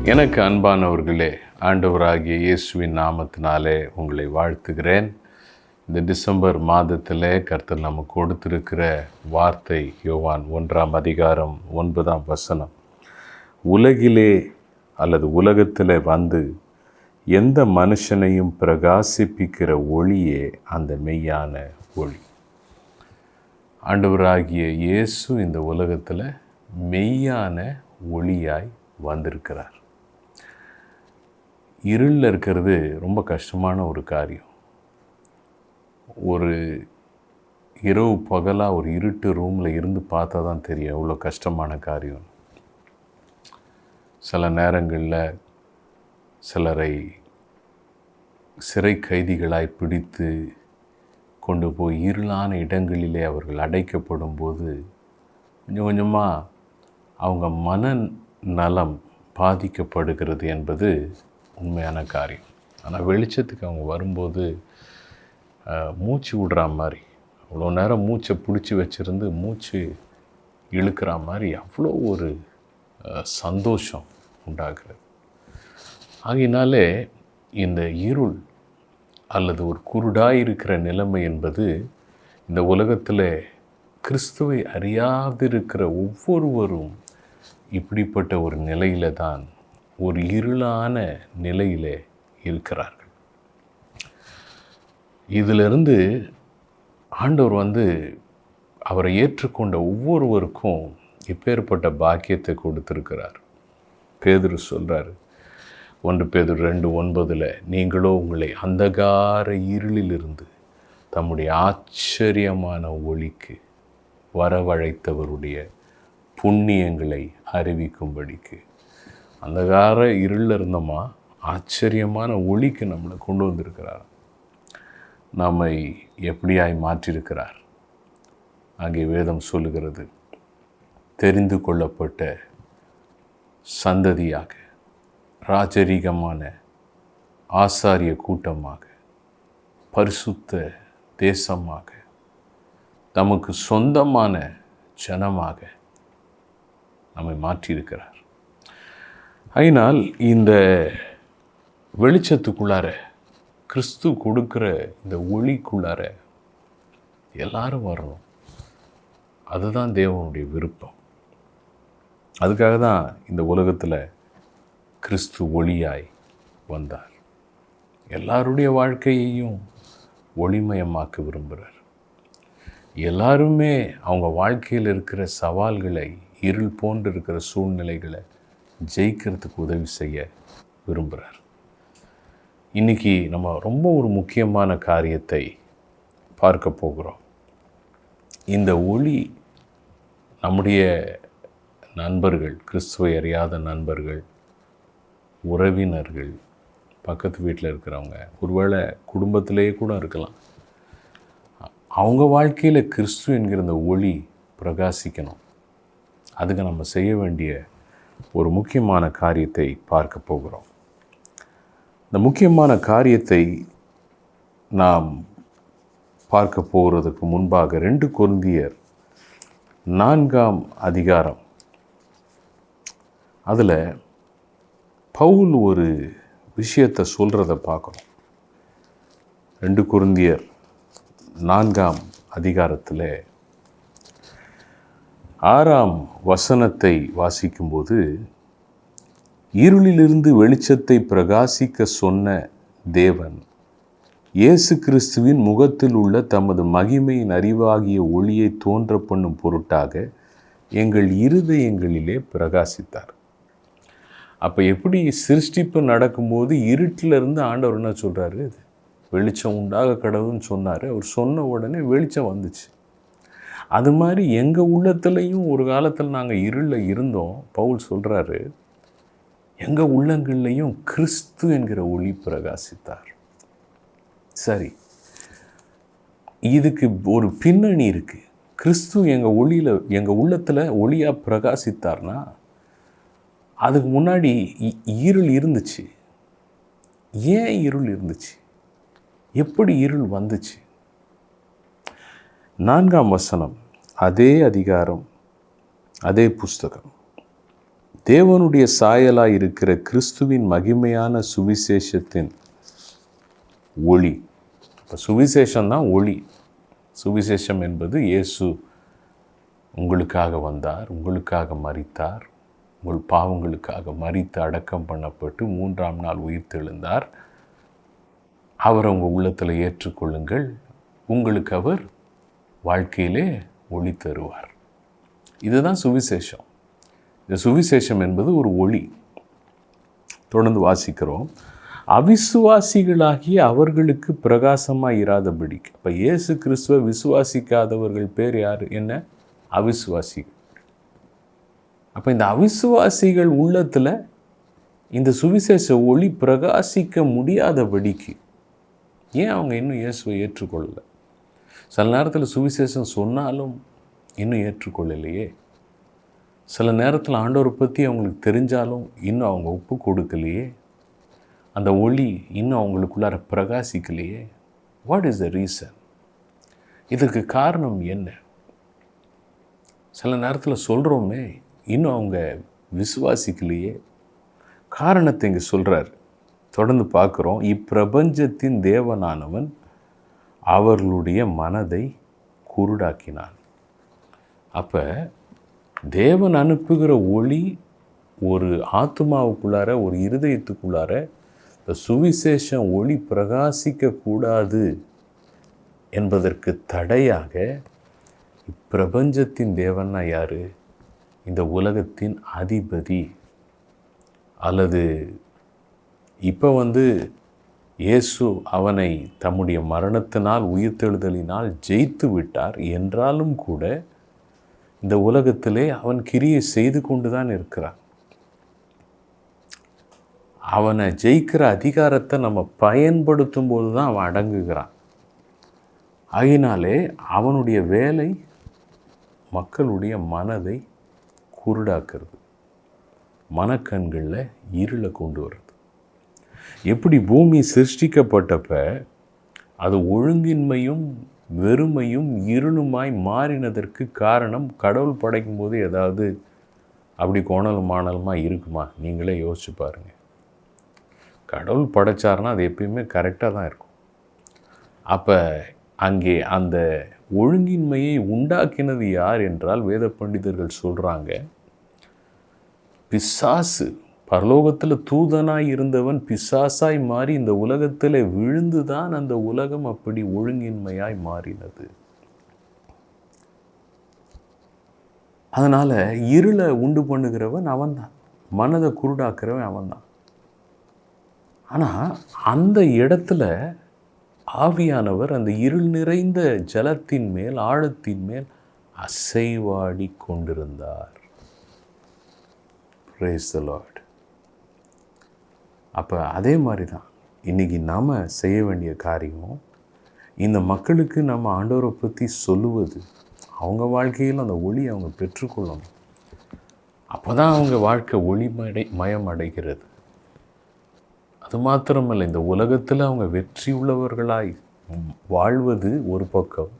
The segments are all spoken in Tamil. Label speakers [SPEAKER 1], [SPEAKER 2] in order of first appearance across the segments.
[SPEAKER 1] எனக்கு அன்பானவர்களே, ஆண்டவராகிய இயேசுவின் நாமத்தினாலே உங்களை வாழ்த்துகிறேன். இந்த டிசம்பர் மாதத்தில் கர்த்தர் நமக்கு கொடுத்திருக்கிற வார்த்தை யோவான் 1:9. உலகிலே அல்லது உலகத்தில் வந்து எந்த மனுஷனையும் பிரகாசிப்பிக்கிற ஒளியே அந்த மெய்யான ஒளி. ஆண்டவராகிய இயேசு இந்த உலகத்தில் மெய்யான ஒளியாய் வந்திருக்கிறார். இருளில் இருக்கிறது ரொம்ப கஷ்டமான ஒரு காரியம். ஒரு இரவு பகலாக ஒரு இருட்டு ரூமில் இருந்து பார்த்தா தான் தெரியும் எவ்வளோ கஷ்டமான காரியம். சில நேரங்களில் சிலரை சிறை கைதிகளாய் பிடித்து கொண்டு போய் இருளான இடங்களிலே அவர்கள் அடைக்கப்படும் போது கொஞ்சம் கொஞ்சமாக அவங்க மனநலம் பாதிக்கப்படுகிறது என்பது உண்மையான காரியம். ஆனால் வெளிச்சத்துக்கு அவங்க வரும்போது மூச்சு விடுற மாதிரி, அவ்வளோ நேரம் மூச்சை பிடிச்சி வச்சுருந்து மூச்சு இழுக்கிற மாதிரி அவ்வளோ ஒரு சந்தோஷம் உண்டாகிறது. ஆகையினாலே இந்த இருள் அல்லது ஒரு குருடாயிருக்கிற நிலைமை என்பது இந்த உலகத்தில் கிறிஸ்துவை அறியாதிருக்கிற ஒவ்வொருவரும் இப்படிப்பட்ட ஒரு நிலையில தான், ஒரு இருளான நிலையிலே இருக்கிறார்கள். இதிலிருந்து ஆண்டவர் அவரை ஏற்றுக்கொண்ட ஒவ்வொருவருக்கும் இப்பேற்பட்ட பாக்கியத்தை கொடுத்திருக்கிறார். பேதுரு சொல்கிறார், 1 பேதுரு 2:9, நீங்களோ உங்களை அந்தகார இருளிலிருந்து தம்முடைய ஆச்சரியமான ஒளிக்கு வரவழைத்தவருடைய புண்ணியங்களை அறிவிக்கும்படிக்கு. அந்தகார இருளில் இருந்தோமா ஆச்சரியமான ஒளிக்கு நம்மளை கொண்டு வந்திருக்கிறார். நம்மை எப்படியாய் மாற்றியிருக்கிறார். அங்கே வேதம் சொல்லுகிறது, தெரிந்து கொள்ளப்பட்ட சந்ததியாக, ராஜரீகமான ஆசாரிய கூட்டமாக, பரிசுத்த தேசமாக, நமக்கு சொந்தமான ஜனமாக நம்மை மாற்றியிருக்கிறார். அதனால் இந்த வெளிச்சத்துக்குள்ளார, கிறிஸ்து கொடுக்குற இந்த ஒளிக்குள்ளார எல்லாரும் வரணும். அதுதான் தேவனுடைய விருப்பம். அதுக்காக தான் இந்த உலகத்தில் கிறிஸ்து ஒளியாய் வந்தார். எல்லாருடைய வாழ்க்கையையும் ஒளிமயமாக்க விரும்புகிறார். எல்லாருமே அவங்க வாழ்க்கையில் இருக்கிற சவால்களை, இருள் போன்று இருக்கிற சூழ்நிலைகளை ஜெயிக்கிறதுக்கு உதவி செய்ய விரும்புகிறார். இன்றைக்கி நம்ம ரொம்ப ஒரு முக்கியமான காரியத்தை பார்க்க போகிறோம். இந்த ஒளி நம்முடைய நண்பர்கள், கிறிஸ்துவை அறியாத நண்பர்கள், உறவினர்கள், பக்கத்து வீட்டில் இருக்கிறவங்க, ஒருவேளை குடும்பத்திலேயே கூட இருக்கலாம், அவங்க வாழ்க்கையில் கிறிஸ்து என்கிற இந்த ஒளி பிரகாசிக்கணும். அதுக்கு நம்ம செய்ய வேண்டிய ஒரு முக்கியமான காரியத்தை பார்க்க போகிறோம். இந்த முக்கியமான காரியத்தை நாம் பார்க்க போகிறதுக்கு முன்பாக 2 கொரிந்தியர் 4 அதில் பவுல் ஒரு விஷயத்தை சொல்கிறத பார்க்குறோம். 2 கொரிந்தியர் 4 6 வாசிக்கும்போது, இருளிலிருந்து வெளிச்சத்தை பிரகாசிக்க சொன்ன தேவன் இயேசு கிறிஸ்துவின் முகத்தில் உள்ள தமது மகிமையின் அறிவாகிய ஒளியை தோன்ற பண்ணும் பொருட்டாக எங்கள் இருதயங்களிலே பிரகாசித்தார். அப்போ எப்படி சிருஷ்டிப்பு நடக்கும்போது இருட்டிலிருந்து ஆண்டவர் என்ன சொல்கிறாரு, வெளிச்சம் உண்டாக கடவுள்னு சொன்னார். அவர் சொன்ன உடனே வெளிச்சம் வந்துச்சு. அது மாதிரி எங்கள் உள்ளத்துலேயும் ஒரு காலத்தில் நாங்கள் இருளில் இருந்தோம். பவுல் சொல்கிறாரு, எங்கள் உள்ளங்கள்லையும் கிறிஸ்து என்கிற ஒளி பிரகாசித்தார். சரி, இதுக்கு ஒரு பின்னணி இருக்குது. கிறிஸ்து எங்கள் உள்ளத்தில் ஒளியாக பிரகாசித்தார்னா அதுக்கு முன்னாடி இருள் இருந்துச்சு. ஏன் இருள் இருந்துச்சு? எப்படி இருள் வந்துச்சு? 4 அதே அதிகாரம், அதே புஸ்தகம், தேவனுடைய சாயலாய் இருக்கிற கிறிஸ்துவின் மகிமையான சுவிசேஷத்தின் ஒளி. இப்போ சுவிசேஷம்தான் ஒளி. சுவிசேஷம் என்பது இயேசு உங்களுக்காக வந்தார், உங்களுக்காக மரித்தார், உங்கள் பாவங்களுக்காக மரித்து அடக்கம் பண்ணப்பட்டு 3ஆம் நாள் உயிர்த்தெழுந்தார். அவரை உங்கள் உள்ளத்தில் ஏற்றுக்கொள்ளுங்கள், உங்களுக்கு அவர் வாழ்க்கையிலே ஒளி தருவார். இதுதான் சுவிசேஷம். இந்த சுவிசேஷம் என்பது ஒரு ஒளி. தொடர்ந்து வாசிக்கிறோம். அவிசுவாசிகளாகிய அவர்களுக்கு பிரகாசமாக இராதபடிக்கு. இப்போ இயேசு கிறிஸ்துவை விசுவாசிக்காதவர்கள் பேர் யார்? என்ன? அவிசுவாசிகள். அப்போ இந்த அவிசுவாசிகள் உள்ளத்தில் இந்த சுவிசேஷ ஒளி பிரகாசிக்க முடியாதபடிக்கு ஏன் அவங்க இன்னும் இயேசுவை ஏற்றுக்கொள்ளலை? சில நேரத்தில் சுவிசேஷம் சொன்னாலும் இன்னும் ஏற்றுக்கொள்ளலையே. சில நேரத்தில் ஆண்டவரை பற்றி அவங்களுக்கு தெரிஞ்சாலும் இன்னும் அவங்க ஒப்பு கொடுக்கலையே. அந்த ஒளி இன்னும் அவங்களுக்குள்ளார பிரகாசிக்கலையே. What is the reason? இதற்கு காரணம் என்ன? சில நேரத்தில் சொல்கிறோமே, இன்னும் அவங்க விசுவாசிக்கலையே. காரணத்தை இங்கே சொல்கிறார். தொடர்ந்து பார்க்குறோம். இப்பிரபஞ்சத்தின் தேவனானவன் அவர்களுடைய மனதை குருடாக்கினான். அப்போ தேவன் அனுப்புகிற ஒளி ஒரு ஆத்துமாவுக்குள்ளார, ஒரு இருதயத்துக்குள்ளார இந்த சுவிசேஷம் ஒளி பிரகாசிக்கக்கூடாது என்பதற்கு தடையாக இப்பிரபஞ்சத்தின் தேவன்னா யார்? இந்த உலகத்தின் அதிபதி. அல்லது இப்போ இயேசு அவனை தம்முடைய மரணத்தினால் உயிர்த்தெழுதலினால் ஜெயித்து விட்டார் என்றாலும் கூட இந்த உலகத்திலே அவன் கிரியை செய்து கொண்டு தான் இருக்கிறான். அவனை ஜெயிக்கிற அதிகாரத்தை நம்ம பயன்படுத்தும் போது தான் அவன் அடங்குகிறான். ஆகினாலே அவனுடைய வேலை மக்களுடைய மனதை குருடாக்குறது, மனக்கண்களில் இருளை கொண்டு வர்றது. எப்படி பூமி சிருஷ்டிக்கப்பட்டப்ப அது ஒழுங்கின்மையும் வெறுமையும் இருளுமாய் மாறினதற்கு காரணம், கடவுள் படைக்கும் போது ஏதாவது அப்படி கோணலும் மாணலுமா இருக்குமா? நீங்களே யோசிச்சு பாருங்கள். கடவுள் படைச்சார்னா அது எப்பயுமே கரெக்டாக தான் இருக்கும். அப்போ அங்கே அந்த ஒழுங்கின்மையை உண்டாக்கினது யார் என்றால் வேத பண்டிதர்கள் சொல்கிறாங்க, பிசாசு. பரலோகத்தில் தூதனாய் இருந்தவன் பிசாசாய் மாறி இந்த உலகத்தில் விழுந்து தான் அந்த உலகம் அப்படி ஒழுங்கின்மையாய் மாறினது. அதனால் இருளை உண்டு பண்ணுகிறவன் அவன்தான், மனதை குருடாக்குறவன் அவன்தான். ஆனால் அந்த இடத்துல ஆவியானவர் அந்த இருள் நிறைந்த ஜலத்தின் மேல், ஆழத்தின் மேல் அசைவாடி கொண்டிருந்தார். Praise the Lord. அப்போ அதே மாதிரி தான் இன்றைக்கி நாம் செய்ய வேண்டிய காரியம், இந்த மக்களுக்கு நம்ம ஆண்டவரை பற்றி சொல்லுவது, அவங்க வாழ்க்கையில் அந்த ஒளி அவங்க பெற்றுக்கொள்ளணும். அப்போ தான் அவங்க வாழ்க்கை மயம் அடைகிறது. அது மாத்திரமல்ல, இந்த உலகத்தில் அவங்க வெற்றி உள்ளவர்களாய் வாழ்வது ஒரு பக்கம்,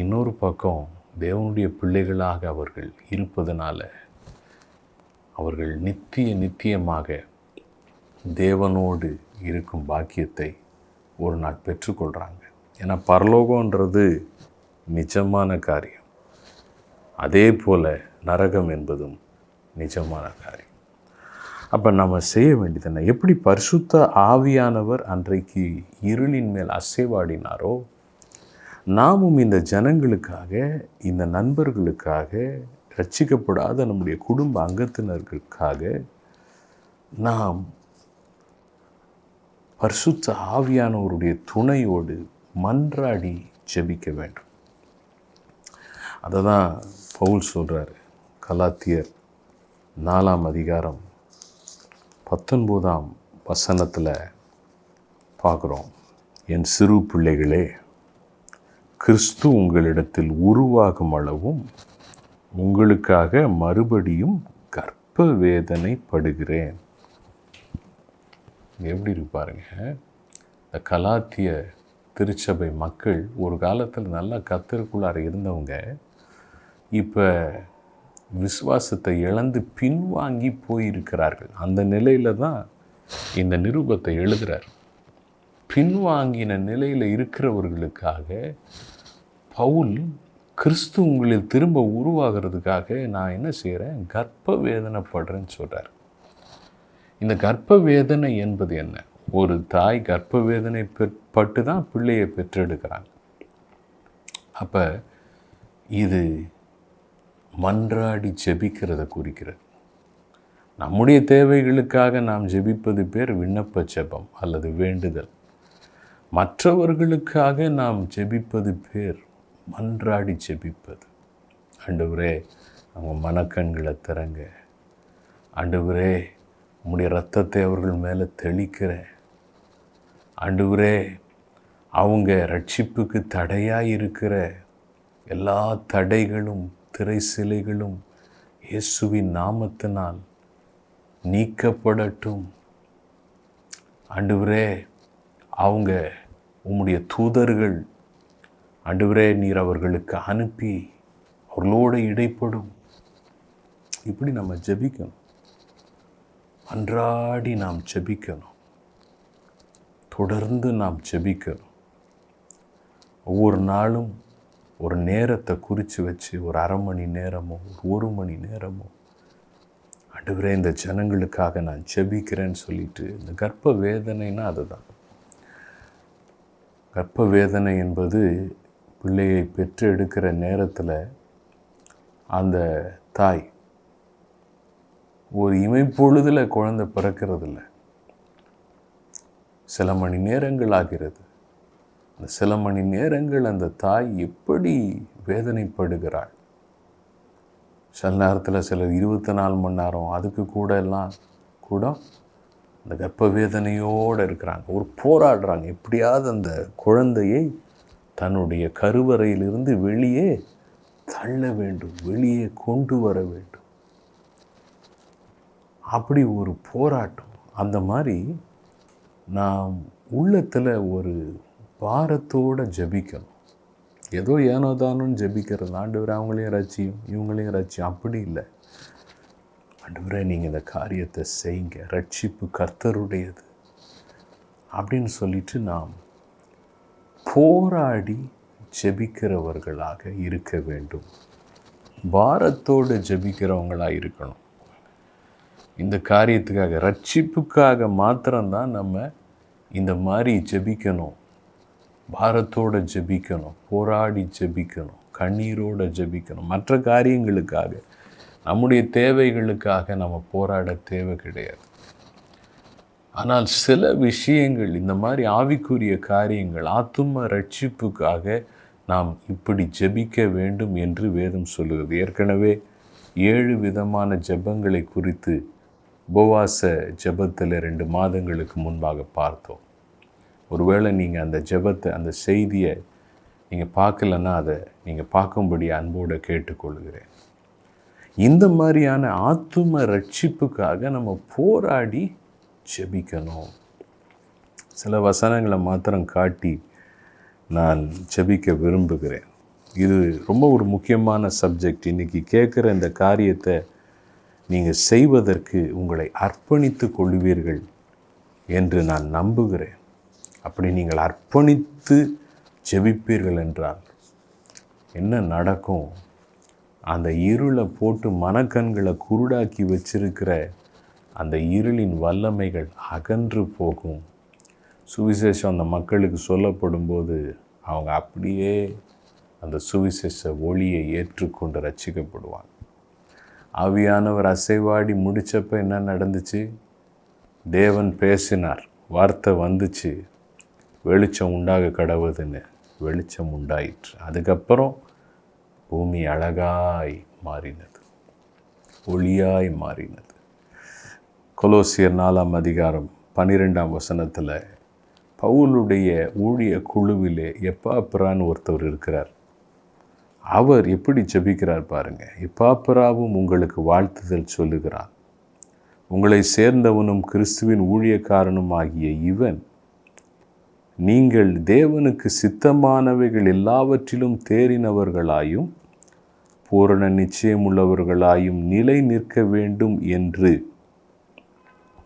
[SPEAKER 1] இன்னொரு பக்கம் தேவனுடைய பிள்ளைகளாக அவர்கள் இருப்பதனால அவர்கள் நித்தியமாக தேவனோடு இருக்கும் பாக்கியத்தை ஒரு நாள் பெற்றுக்கொள்கிறாங்க. ஏன்னா பரலோகன்றது நிஜமான காரியம், அதே போல் நரகம் என்பதும் நிஜமான காரியம். அப்போ நம்ம செய்ய வேண்டியது என்ன? எப்படி பரிசுத்த ஆவியானவர் அன்றைக்கு இருளின் மேல் அசைவாடினாரோ, நாமும் இந்த ஜனங்களுக்காக, இந்த நண்பர்களுக்காக, ரட்சிக்கப்படாத நம்முடைய குடும்ப அங்கத்தினர்களுக்காக நாம் பரிசுத்த ஆவியானவருடைய துணையோடு மன்றாடி ஜெபிக்க வேண்டும். அதை தான் பவுல் சொல்கிறார். கலாத்தியர் 4ஆம் அதிகாரம் 19ஆம் வசனத்தில் பார்க்குறோம். என் சிறு பிள்ளைகளே, கிறிஸ்து உங்களிடத்தில் உருவாகும் அளவும் உங்களுக்காக மறுபடியும் கர்ப்ப வேதனைப்படுகிறேன். எப்படி இருப்பாருங்க இந்த கலாத்திய திருச்சபை மக்கள்? ஒரு காலத்தில் நல்லா கர்த்தருக்குள்ளார இருந்தவங்க இப்போ விசுவாசத்தை இழந்து பின்வாங்கி போயிருக்கிறார்கள். அந்த நிலையில தான் இந்த நிருபத்தை எழுதுகிறார். பின்வாங்கின நிலையில் இருக்கிறவர்களுக்காக பவுல் கிறிஸ்து உங்களில் திரும்ப உருவாகிறதுக்காக நான் என்ன செய்கிறேன், கர்ப்ப வேதனைப்படுறேன்னு சொல்கிறார். இந்த கர்ப்ப வேதனை என்பது என்ன? ஒரு தாய் கர்ப்ப வேதனை பட்டு தான் பிள்ளையை பெற்றெடுக்கிறாங்க. அப்போ இது மன்றாடி ஜெபிக்கிறத குறிக்கிறது. நம்முடைய தேவைகளுக்காக நாம் ஜெபிப்பது பேர் விண்ணப்ப ஜெபம் அல்லது வேண்டுதல். மற்றவர்களுக்காக நாம் ஜெபிப்பது பேர் மன்றாடி ஜெபிப்பது. ஆண்டவரே, அவங்க மனக்கண்களை திறங்க. ஆண்டவரே, உம்முடைய இரத்தத்தை அவர்கள் மேலே தெளிக்கிறேன். ஆண்டவரே, அவங்க ரட்சிப்புக்கு தடையாக இருக்கிற எல்லா தடைகளும் திரை சிலைகளும் இயேசுவின் நாமத்தினால் நீக்கப்படட்டும். ஆண்டவரே, அவங்க உம்முடைய தூதர்கள் ஆண்டவரே நீர் அவர்களுக்கு அனுப்பி அவர்களோடு இடைப்படும். இப்படி நம்ம ஜெபிக்கணும். அன்றாடி நாம் ஜெபிக்கணும். தொடர்ந்து நாம் ஜெபிக்கணும். ஒவ்வொரு நாளும் ஒரு நேரத்தை குறித்து வச்சு ஒரு அரை மணி நேரமோ ஒரு மணி நேரமோ ஆண்டவரே இந்த ஜனங்களுக்காக நான் ஜெபிக்கிறேன்னு சொல்லிட்டு. இந்த கர்ப்ப வேதனைன்னா அதுதான். கர்ப்ப வேதனை என்பது பிள்ளையை பெற்று எடுக்கிற நேரத்தில் அந்த தாய் ஒரு இமைப்பொழுதில் குழந்தை பிறக்கிறதில்ல, சில மணி நேரங்கள் ஆகிறது. அந்த சில மணி நேரங்கள் அந்த தாய் எப்படி வேதனைப்படுகிறாள். சில நேரத்தில் சிலர் 24 மணி நேரம், அதுக்கு கூட எல்லாம் கூட அந்த கர்ப்ப வேதனையோடு இருக்கிறாங்க. ஒரு போராடுறாங்க, எப்படியாவது அந்த குழந்தையை தன்னுடைய கருவறையிலிருந்து வெளியே தள்ள வேண்டும், வெளியே கொண்டு வர வேண்டும். அப்படி ஒரு போராட்டம். அந்த மாதிரி நாம் உள்ளத்தில் ஒரு பாரத்தோடு ஜெபிக்கணும். ஏதோ ஏனோ தானோன்னு ஜெபிக்கிறது. ஆண்டவரே அவங்களையும் ரட்சியும் இவங்களையும் ரட்சியும், அப்படி இல்லை. ஆண்டவரே நீங்கள் இந்த காரியத்தை செய்யுங்க, ரட்சிப்பு கர்த்தருடையது அப்படின்னு சொல்லிட்டு நாம் போராடி ஜெபிக்கிறவர்களாக இருக்க வேண்டும். பாரத்தோடு ஜெபிக்கிறவங்களாக இருக்கணும். இந்த காரியத்துக்காக, ரட்சிப்புக்காக மாத்திரம்தான் நம்ம இந்த மாதிரி ஜெபிக்கணும். பாரத்தோடு ஜெபிக்கணும், போராடி ஜெபிக்கணும், கண்ணீரோடு ஜெபிக்கணும். மற்ற காரியங்களுக்காக, நம்முடைய தேவைகளுக்காக நம்ம போராட தேவை கிடையாது. ஆனால் சில விஷயங்கள், இந்த மாதிரி ஆவிக்குரிய காரியங்கள், ஆத்தும ரட்சிப்புக்காக நாம் இப்படி ஜெபிக்க வேண்டும் என்று வேதம் சொல்லுகிறது. ஏற்கனவே 7 விதமான ஜெபங்களை குறித்து உபவாச ஜெபத்தில் 2 மாதங்களுக்கு முன்பாக பார்த்தோம். ஒருவேளை நீங்கள் அந்த ஜெபத்தை, அந்த செய்தியை நீங்கள் பார்க்கலன்னா அதை நீங்கள் பார்க்கும்படி அன்போடு கேட்டுக்கொள்கிறேன். இந்த மாதிரியான ஆத்தும ரட்சிப்புக்காக நம்ம போராடி ஜெபிக்கணும். சில வசனங்களை மாத்திரம் காட்டி நான் ஜெபிக்க விரும்புகிறேன். இது ரொம்ப ஒரு முக்கியமான சப்ஜெக்ட். இன்றைக்கி கேட்குற இந்த காரியத்தை நீங்கள் செய்வதற்கு உங்களை அர்ப்பணித்து கொள்வீர்கள் என்று நான் நம்புகிறேன். அப்படி நீங்கள் அர்ப்பணித்து ஜெபிப்பீர்கள் என்றால் என்ன நடக்கும்? அந்த இருளை போட்டு மனக்கண்களை குருடாக்கி வச்சிருக்கிற அந்த இருளின் வல்லமைகள் அகன்று போகும். சுவிசேஷம் அந்த மக்களுக்கு சொல்லப்படும் போது அவங்க அப்படியே அந்த சுவிசேஷ ஒளியை ஏற்றுக்கொண்டு ரட்சிக்கப்படுவாங்க. ஆவியானவர் அசைவாடி முடித்தப்போ என்ன நடந்துச்சு? தேவன் பேசினார், வார்த்தை வந்துச்சு, வெளிச்சம் உண்டாக கடவுதுன்னு. வெளிச்சம் உண்டாயிற்று. அதுக்கப்புறம் பூமி அழகாய் மாறினது, ஒளியாய் மாறினது. கொலோசியர் 4ஆம் அதிகாரம் 12ஆம் வசனத்தில் பவுலுடைய ஊழிய குழுவிலே எப்பாப்பிரான்னு ஒருத்தவர் இருக்கிறார். அவர் எப்படி ஜெபிக்கிறார் பாருங்கள். எப்பாப்பிராவும் உங்களுக்கு வாழ்த்துதல் சொல்லுகிறான். உங்களை சேர்ந்தவனும் கிறிஸ்துவின் ஊழியக்காரனும் ஆகிய இவன் நீங்கள் தேவனுக்கு சித்தமானவைகள் எல்லாவற்றிலும் தேறினவர்களாயும் பூரண நிச்சயமுள்ளவர்களாயும் நிலை நிற்க வேண்டும் என்று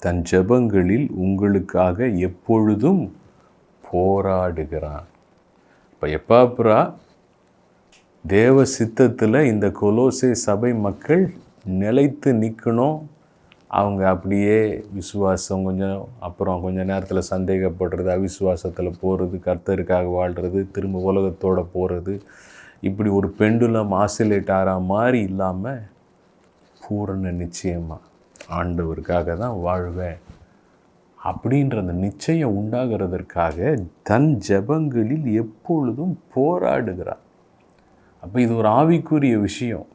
[SPEAKER 1] தன் ஜெபங்களில் உங்களுக்காக எப்பொழுதும் போராடுகிறான். இப்போ எப்பாப்ரா தேவ சித்தத்தில் இந்த கொலோசே சபை மக்கள் நிலைத்து நிற்கணும். அவங்க அப்படியே விசுவாசம் அப்புறம் கொஞ்சம் நேரத்தில் சந்தேகப்படுறது, அவிசுவாசத்தில் போகிறது, கர்த்தருக்காக வாழ்கிறது, திரும்ப உலகத்தோடு போகிறது, இப்படி ஒரு பெண்டுலம் ஆசிலேட் ஆகிற மாதிரி இல்லாமல் பூரண நிச்சயமாக ஆண்டவருக்காக தான் வாழ்வேன் அப்படின்ற அந்த நிச்சயம் உண்டாகிறதற்காக தன் ஜெபங்களில் எப்பொழுதும் போராடுகிறார். அப்போ இது ஒரு ஆவிக்குரிய விஷயம்.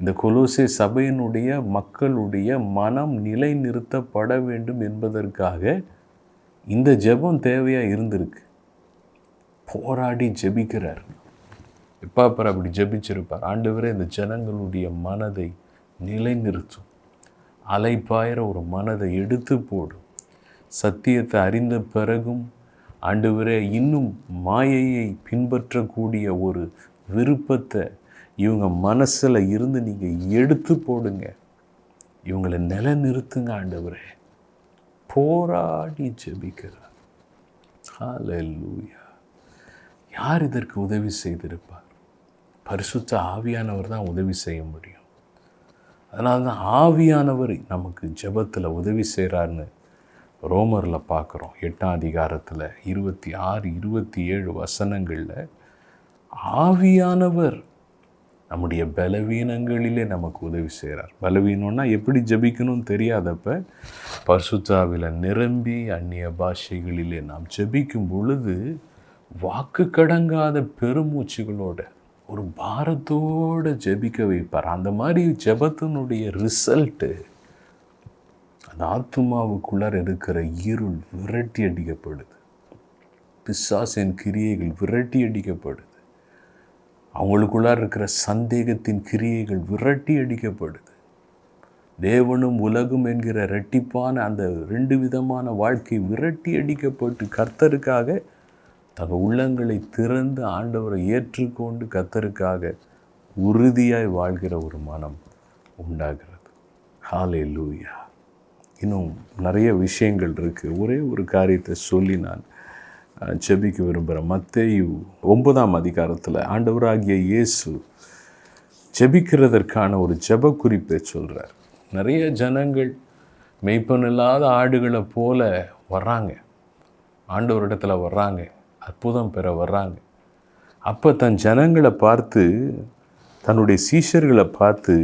[SPEAKER 1] இந்த கொலோசே சபையினுடைய மக்களுடைய மனம் நிலை நிறுத்தப்பட வேண்டும் என்பதற்காக இந்த ஜெபம் தேவையாக இருந்திருக்கு. போராடி ஜெபிக்கிறார். எப்பாப்பர் அப்படி ஜெபிச்சிருப்பார். ஆண்டவரே இந்த ஜனங்களுடைய மனதை நிலைநிறுத்தும், அலைப்பாயிர ஒரு மனதை எடுத்து போடும், சத்தியத்தை அறிந்த பிறகும் ஆண்டவரே இன்னும் மாயையை பின்பற்றக்கூடிய ஒரு விருப்பத்தை இவங்க மனசில் இருந்து நீங்கள் எடுத்து போடுங்க, இவங்களை நிலைநிறுத்துங்க ஆண்டவரே. போராடி ஜெபிக்கிறார். ஹல்லேலூயா. யார் இதற்கு உதவி செய்திருப்பார்? பரிசுத்த ஆவியானவர் தான் உதவி செய்ய முடியும். அதனால தான் ஆவியானவர் நமக்கு ஜெபத்தில் உதவி செய்கிறார்னு ரோமரில் பார்க்குறோம். 8ஆம் அதிகாரத்தில் 26, 27 வசனங்களில் ஆவியானவர் நம்முடைய பலவீனங்களிலே நமக்கு உதவி செய்கிறார். பலவீனம்னா எப்படி ஜெபிக்கணும்னு தெரியாதப்ப பரிசுத்தாவில நிரம்பி அந்நிய பாஷைகளிலே நாம் ஜெபிக்கும் பொழுது வாக்கு கடங்காத பெருமூச்சுகளோட ஒரு பாரத்தோடு ஜெபிக்க வைப்பார். அந்த மாதிரி ஜெபத்தினுடைய ரிசல்ட்டு அந்த ஆத்துமாவுக்குள்ளார இருக்கிற இருள் விரட்டி அடிக்கப்படுது, பிசாசின் கிரியைகள் விரட்டி அடிக்கப்படுது, அவங்களுக்குள்ளார இருக்கிற சந்தேகத்தின் கிரியைகள் விரட்டி அடிக்கப்படுது. தேவனும் உலகும் என்கிற இரட்டிப்பான அந்த 2 விதமான வாழ்க்கை விரட்டி அடிக்கப்பட்டு கர்த்தருக்காக தங்கள் உள்ளங்களை திறந்து ஆண்டவரை ஏற்றுக்கொண்டு கர்த்தருக்காக உறுதியாய் வாழ்கிற ஒரு மனம் உண்டாகிறது. ஹல்லேலூயா. இன்னும் நிறைய விஷயங்கள் இருக்குது. ஒரே ஒரு காரியத்தை சொல்லி நான் ஜெபிக்க விரும்புகிறேன். மத்தேயு 9ஆம் அதிகாரத்தில் ஆண்டவராகிய இயேசு ஜெபிக்கிறதற்கான ஒரு ஜெப குறிப்பை சொல்கிறார். நிறைய ஜனங்கள் மெய்ப்பன் இல்லாத ஆடுகளை போல வர்றாங்க, ஆண்டவரிடத்தில் வர்றாங்க, அற்புதம் பெற வர்றாங்க. அப்போ தன் ஜனங்களை பார்த்து, தன்னுடைய சீஷர்களை பார்த்து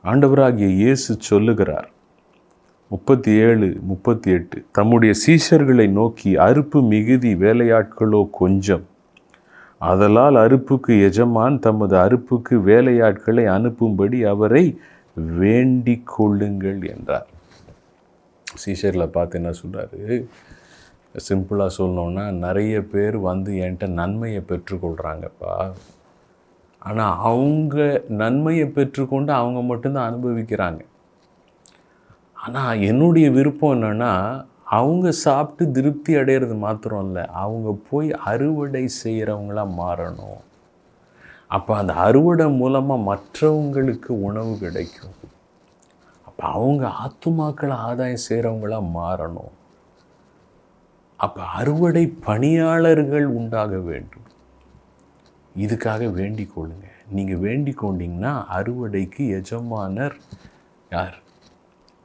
[SPEAKER 1] ஆண்டவராகிய இயேசு சொல்லுகிறார். 37, 38 தம்முடைய சீஷர்களை நோக்கி, அறுப்பு மிகுதி, வேலையாட்களோ கொஞ்சம். ஆதலால் அறுப்புக்கு எஜமான் தமது அறுப்புக்கு வேலையாட்களை அனுப்பும்படி அவரை வேண்டிக் கொள்ளுங்கள் என்றார். சீஷர்களை பார்த்து என்ன சொல்கிறாரு? சிம்பிளாக சொல்லணுன்னா, நிறைய பேர் வந்து என்கிட்ட நன்மையை பெற்றுக்கொள்கிறாங்கப்பா, ஆனால் அவங்க நன்மையை பெற்றுக்கொண்டு அவங்க மட்டும்தான் அனுபவிக்கிறாங்க. ஆனால் என்னுடைய விருப்பம் என்னென்னா, அவங்க சாப்பிட்டு திருப்தி அடைகிறது மாத்திரம் இல்லை, அவங்க போய் அறுவடை செய்கிறவங்களாக மாறணும். அப்போ அந்த அறுவடை மூலமாக மற்றவங்களுக்கு உணவு கிடைக்கும். அப்போ அவங்க ஆத்துமாக்களை ஆதாயம் செய்கிறவங்களாக மாறணும். அப்போ அறுவடை பணியாளர்கள் உண்டாக வேண்டும். இதுக்காக வேண்டிக் கொள்ளுங்க. நீங்கள் வேண்டிக் கொண்டீங்கன்னா அறுவடைக்கு எஜமானர் யார்?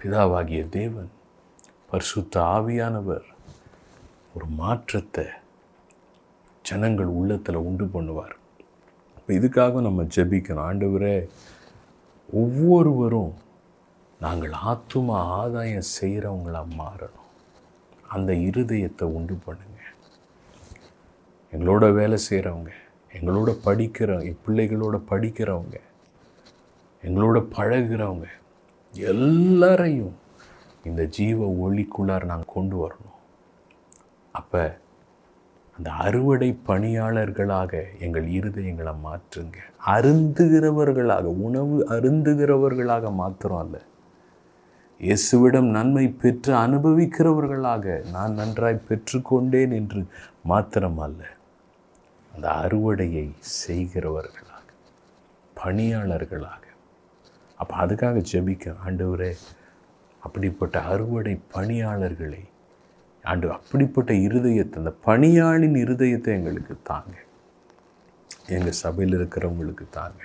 [SPEAKER 1] பிதாவாகிய தேவன், பரிசுத்த ஆவியானவர் ஒரு மாற்றத்தை ஜனங்கள் உள்ளத்தில் உண்டு பண்ணுவார். இப்போ இதுக்காக நம்ம ஜெபிக்கணும். ஆண்டவரே, ஒவ்வொருவரும் நாங்கள் ஆத்துமா ஆதாயம் செய்கிறவங்களாக மாறணும். அந்த இருதயத்தை உண்டு பண்ணுங்க. எங்களோட வேலை செய்கிறவங்க, எங்களோட படிக்கிற பிள்ளைகளோட படிக்கிறவங்க, எங்களோட பழகிறவங்க எல்லாரையும் இந்த ஜீவ ஒளிக்குள்ளார நாங்கள் கொண்டு வரணும். அப்போ அந்த அறுவடை பணியாளர்களாக எங்கள் இருதயங்களை மாற்றுங்க. அருந்துகிறவர்களாக, உணவு அருந்துகிறவர்களாக மாத்திரம் அல்ல, இயேசுவிடம் நன்மை பெற்று அனுபவிக்கிறவர்களாக, நான் நன்றாய் பெற்றுக்கொண்டேன் என்று மாத்திரம் அல்ல, அந்த அறுவடையை செய்கிறவர்களாக, பணியாளர்களாக. அப்போ அதுக்காக ஜெபிக்க, ஆண்டவரே அப்படிப்பட்ட அறுவடை பணியாளர்களை, அப்படிப்பட்ட இருதயத்தை, அந்த பணியாளின் இருதயத்தை எங்களுக்கு தாங்க. எங்கள் சபையில் இருக்கிறவங்களுக்கு தாங்க,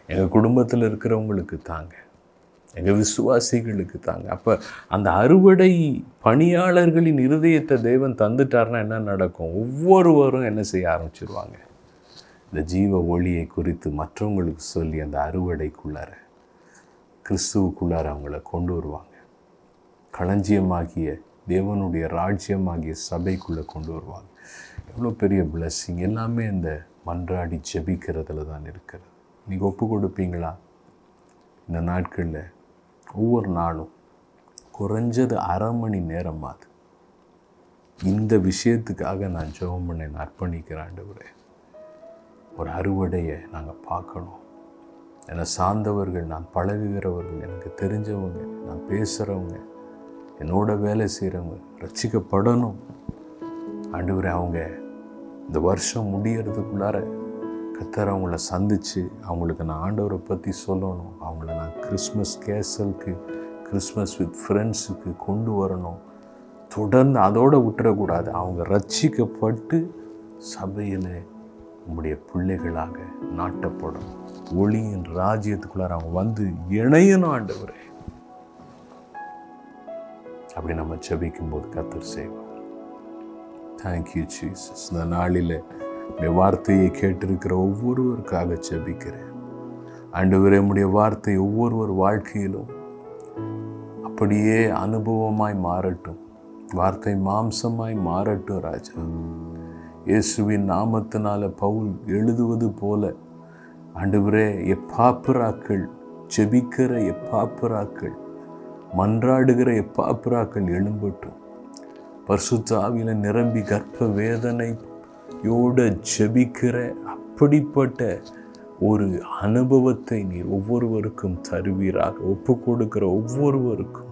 [SPEAKER 1] எங்கள் குடும்பத்தில் இருக்கிறவங்களுக்கு தாங்க, எங்கள் விசுவாசிகளுக்கு தாங்க. அப்போ அந்த அறுவடை பணியாளர்களின் இருதயத்தை தேவன் தந்துட்டார்னா என்ன நடக்கும்? ஒவ்வொருவரும் என்ன செய்ய ஆரம்பிச்சிருவாங்க? இந்த ஜீவ ஒளியை குறித்து மற்றவங்களுக்கு சொல்லி அந்த அறுவடைக்குள்ளார, கிறிஸ்துவுக்குள்ளார அவங்கள கொண்டு வருவாங்க. களஞ்சியமாகிய தேவனுடைய ராஜ்யமாகிய சபைக்குள்ளே கொண்டு வருவாங்க. எவ்வளோ பெரிய பிளஸ்ஸிங்! எல்லாமே இந்த மன்றாடி ஜெபிக்கிறதுல தான் இருக்கிறது. நீங்கள் ஒப்பு கொடுப்பீங்களா? இந்த நாட்களில் ஒவ்வொரு நாளும் குறைஞ்சது அரை மணி நேரமாவது இந்த விஷயத்துக்காக நான் ஜெபம் பண்ண நான் அர்ப்பணிக்கிறேன். ஆண்டவரே, ஒரு அறுவடையை நாங்கள் பார்க்கணும். என்னை சார்ந்தவர்கள், நான் பழகுகிறவர்கள், எனக்கு தெரிஞ்சவங்க, நான் பேசுகிறவங்க, என்னோட வேலை செய்கிறவங்க ரட்சிக்கப்படணும். ஆண்டவரே, அவங்க இந்த வருஷம் முடியறதுக்குள்ளார கர்த்தர் அவங்கள சந்தித்து அவங்களுக்கு நான் ஆண்டவரை பற்றி சொல்லணும். அவங்கள நான் கிறிஸ்மஸ் கேசலுக்கு, கிறிஸ்மஸ் வித் ஃப்ரெண்ட்ஸுக்கு கொண்டு வரணும். தொடர்ந்து அதோடு விட்டுறக்கூடாது. அவங்க ரட்சிக்கப்பட்டு சபையில் உங்களுடைய பிள்ளைகளாக நாட்டப்படணும். ஒளியின் ராஜ்யத்துக்குள்ளார அவங்க வந்து இணையணும். ஆண்டவரே, அப்படி நம்ம ஜெபிக்கும்போது கர்த்தர் செய்வார். Thank you Jesus. இந்த நாளில் உடைய வார்த்தையை கேட்டிருக்கிற ஒவ்வொருவருக்காக ஜெபிக்கிறேன். ஆண்டவரே, உம்முடைய வார்த்தை ஒவ்வொருவர் வாழ்க்கையிலும் அப்படியே அனுபவமாய் மாறட்டும். வார்த்தை மாம்சமாய் மாறட்டும் ராஜா. இயேசுவின் நாமத்தினால பவுல் எழுதுவது போல ஆண்டவரே, எப்பாப்பிராக்கள், ஜெபிக்கிற எப்பாப்பிராக்கள், மன்றாடுகிற எப்பாப்பிராக்கள் எழும்பட்டும். பரிசுத்த ஆவியில நிரம்பி கர்ப்ப வேதனையோடு ஜெபிக்கிற அப்படிப்பட்ட ஒரு அனுபவத்தை நீர் ஒவ்வொருவருக்கும் தருவீராக. ஒப்பு கொடுக்கிற ஒவ்வொருவருக்கும்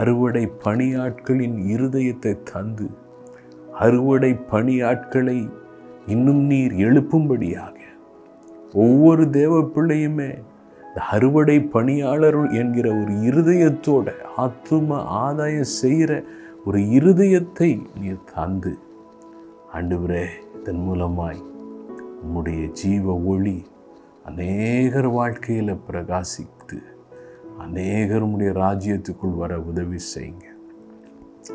[SPEAKER 1] அறுவடை பணியாட்களின் இருதயத்தை தந்து அறுவடை பணியாட்களை இன்னும் நீர் எழுப்பும்படியாக ஒவ்வொரு தேவ பிள்ளையுமே இந்த அறுவடை பணியாளர் என்கிற ஒரு இருதயத்தோட ஆத்தும ஆதாயம் செய்கிற ஒரு இருதயத்தை நீர் தந்து ஆண்டவரே, இதன் மூலமாய் உம்முடைய ஜீவ ஒளி அநேகர் வாழ்க்கையில் பிரகாசித்து அநேகர் உம்முடைய ராஜ்யத்துக்குள் வர உதவி செய்யுங்க.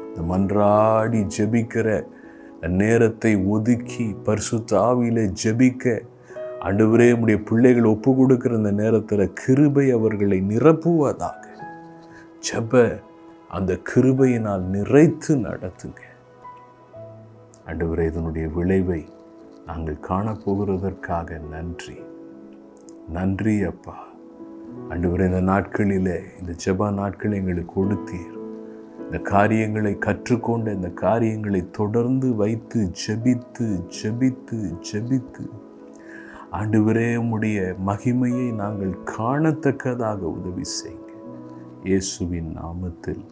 [SPEAKER 1] இந்த மன்றாடி ஜெபிக்கிற நேரத்தை ஒதுக்கி பரிசுத்த ஆவியிலே ஜெபிக்க ஆண்டவரே, உம்முடைய பிள்ளைகள் ஒப்பு கொடுக்கிற இந்த நேரத்தில் கிருபை அவர்களை நிரப்புவதாக. ஜெப அந்த கிருபையினால் நிறைத்து நடத்துங்க ஆண்டவரே. இதனுடைய விளைவை நாங்கள் காணப்போகிறதற்காக நன்றி. நன்றி அப்பா. ஆண்டவரே, இந்த நாட்களிலே, இந்த ஜெப நாட்களை எங்களுக்கு கொடுத்தீர். இந்த காரியங்களை கற்றுக்கொண்ட இந்த காரியங்களை தொடர்ந்து வைத்து ஜெபித்து ஜெபித்து ஜெபித்து ஆண்டவரே, உம்முடைய மகிமையை நாங்கள் காணத்தக்கதாக உதவி செய்யுங்க. இயேசுவின் நாமத்தில்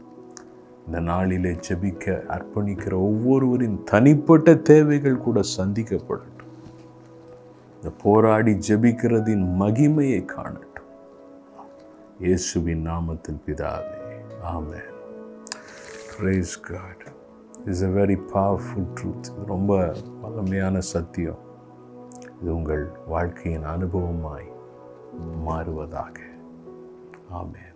[SPEAKER 1] இந்த நாளிலே ஜெபிக்க அர்ப்பணிக்கிற ஒவ்வொருவரின் தனிப்பட்ட தேவைகள் கூட சந்திக்கப்படட்டும். இந்த போராடி ஜெபிக்கிறதின் மகிமையை காணட்டும். இயேசுவின் நாமத்தில் பிதாவே, ஆமென். Praise God. This is a very powerful truth. இது ரொம்ப வல்லமையான சத்தியம். இது உங்கள் வாழ்க்கையின் அனுபவமாய் மாறுவதாக. ஆமென்.